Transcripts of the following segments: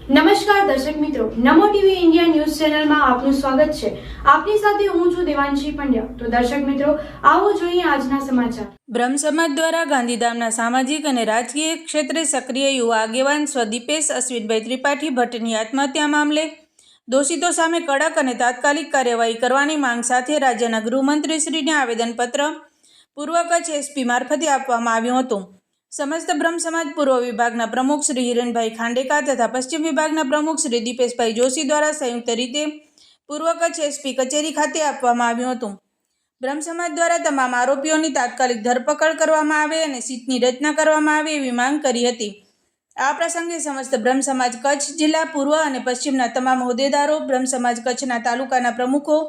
નમસ્કાર દર્શક મિત્રો, નમો ટીવી ઇન્ડિયા ન્યૂઝ ચેનલમાં આપનું સ્વાગત છે। આપની સાથે હું છું દેવાંશી પંડ્યા। તો દર્શક મિત્રો, આવો જોઈએ આજના સમાચાર। બ્રહ્મ સમાજ દ્વારા ગાંધીધામના સામાજિક અને રાજકીય ક્ષેત્રે સક્રિય યુવા આગેવાન સ્વ દીપેશ અશ્વિનભાઈ ત્રિપાઠી ભટ્ટની આત્મહત્યા મામલે દોષિતો સામે કડક અને તાત્કાલિક કાર્યવાહી કરવાની માંગ સાથે રાજ્યના ગૃહમંત્રીશ્રીને આવેદનપત્ર પૂર્વ કચ્છ એસપી મારફતે આપવામાં આવ્યું હતું। समस्त ब्रह्म समाज पूर्व विभागना प्रमुख श्री हिरेनभाई खांडेका तथा पश्चिम विभागना प्रमुख श्री दीपेशभाई जोशी द्वारा संयुक्त रीते पूर्व कच्छ एसपी कचेरी खाते आपवामां आव्युं हतुं। ब्रह्म समाज द्वारा तमाम आरोपीओनी तात्कालिक धरपकड़ करवामां आवे अने सीटनी रचना करवामां आवे एवी मांग करी हती। आ प्रसंगे समस्त ब्रह्म समाज कच्छ जिल्ला पूर्व अने पश्चिमना तमाम होद्देदारो, ब्रह्म समाज कच्छना तालुकाना प्रमुखो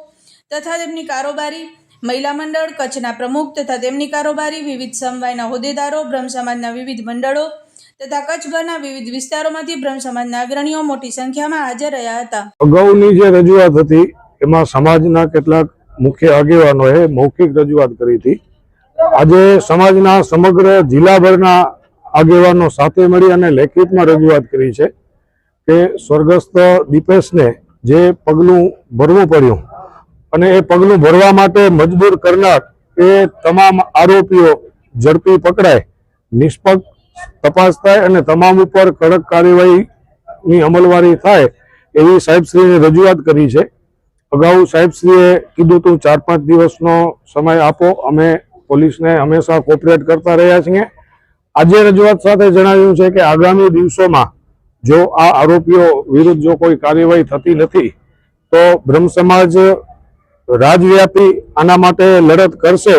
तथा तेमनी कारोबारी, महिला मंडल कच्छना प्रमुख तथा तेमनी कारोबारी, विविध समवायना होद्देदारो, ब्रह्म समाजना विविध मंडळो तथा कच्छभરના વિવિધ વિસ્તારોમાંથી બ્રહ્મ સમાજના અગ્રણીઓ મોટી સંખ્યામાં હાજર રહ્યા હતા। અગાઉની જે રજૂઆત હતી એમાં સમાજના કેટલાક મુખ્ય આગેવાનોએ મૌખિક રજૂઆત કરી હતી। આજે સમાજના સમગ્ર જિલ્લાભરના આગેવાનો સાથે મળી અને લેખિતમાં રજૂઆત કરી છે કે સ્વર્ગસ્થ દીપેશને જે પગલું ભરવું પડ્યું અને એ પગલું ભરવા માટે મજબૂર કરનાર એ તમામ આરોપીઓ ઝડપી પકડાય, નિષ્પક્ષ તપાસ થાય અને તમામ ઉપર કડક કાર્યવાહીની અમલવારી થાય એવી સાહેબશ્રીને રજૂઆત કરી છે। અગાઉ સાહેબશ્રીએ કીધું હતું 4-5 દિવસનો સમય આપો, અમે પોલીસને હંમેશા કોઓપરેટ કરતા રહ્યા છીએ। આજે રજૂઆત સાથે જણાવ્યું છે કે આગામી દિવસોમાં જો આ આરોપીઓ વિરુદ્ધ જો કોઈ કાર્યવાહી થતી નથી તો બ્રહ્મ સમાજ રાજવ્યાપી આના માટે લડત કરશે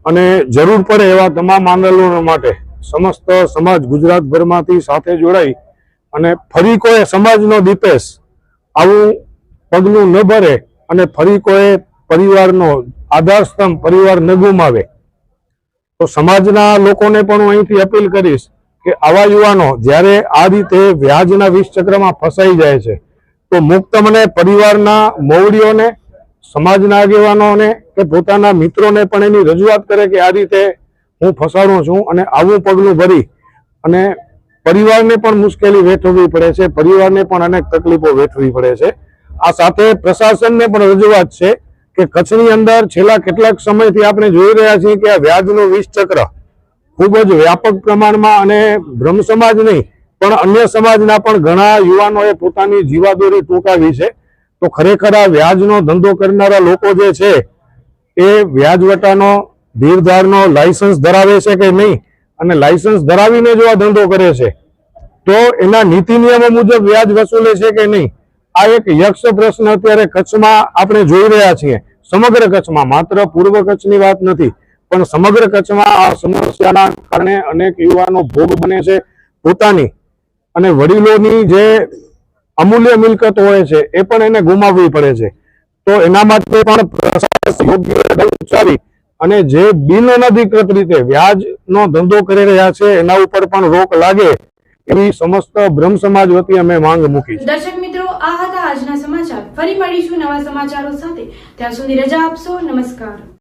અને જરૂર પડે એવા તમામ આંદોલનો માટે સમસ્ત સમાજ ગુજરાતભરમાંથી સાથે જોડાઈ અને ફરી કોઈ સમાજનો દીપેશ આવું પગલું ન ભરે અને ફરી કોઈ પરિવારનો આધારસ્તંભ પરિવાર ન ગુમાવે તો સમાજના લોકોને પણ હું અહીંથી અપીલ કરીશ કે આવા યુવાનો જ્યારે આ રીતે વ્યાજના વિષ ચક્રમાં ફસાઈ જાય છે તો મુક્ત મને પરિવારના મોવડીઓને, સમાજના આગેવાનોને કે પોતાના મિત્રોને પણ એની રજૂઆત કરે કે આ રીતે હું ફસાણો છું અને આવું પગલું ભરી અને પરિવારને પણ મુશ્કેલી વેઠવવી પડે છે, પરિવારને પણ અનેક તકલીફો વેઠવી પડે છે। આ સાથે પ્રશાસનને પણ રજૂઆત છે કે કચ્છની અંદર છેલ્લા કેટલાક સમયથી આપણે જોઈ રહ્યા છીએ કે આ વ્યાજનું વિષ ચક્ર ખૂબ જ વ્યાપક પ્રમાણમાં અને બ્રહ્મ સમાજ નહીં પણ અન્ય સમાજના પણ ઘણા યુવાનોએ પોતાની જીવાદોરી ટૂંકાવી છે। તો ખરેખર આ વ્યાજનો ધંધો કરનારા લોકો જે છે એ વ્યાજવટાનો ધીરધારનો લાયસન્સ ધરાવે છે કે નહીં અને લાયસન્સ ધરાવીને જો આ ધંધો કરે છે તો એના નીતિ નિયમો મુજબ વ્યાજ વસૂલે છે કે નહીં, આ એક યક્ષ પ્રશ્ન અત્યારે કચ્છમાં આપણે જોઈ રહ્યા છીએ। સમગ્ર કચ્છમાં, માત્ર પૂર્વ કચ્છની વાત નથી પણ સમગ્ર કચ્છમાં આ સમસ્યાના કારણે અનેક યુવાનો ભોગ બને છે। પોતાની અને વડીલોની જે અમૂલ્ય મિલકત હોય છે એ પણ એને ગુમાવવી પડે છે। તો એના માટે પણ પ્રશાસન યોગ્ય કદમ ઉઠાવી અને જે બિન અનધિકૃત રીતે વ્યાજનો ધંધો કરી રહ્યા છે એના ઉપર પણ રોક લાગે એવી સમસ્ત બ્રહ્મ સમાજ વતી અમે માંગ મૂકી છે। દર્શક મિત્રો, આ હતા આજના સમાચાર। ફરી મળીશું નવા સમાચારો સાથે। ત્યાં સુધી રજા આપશો। નમસ્કાર।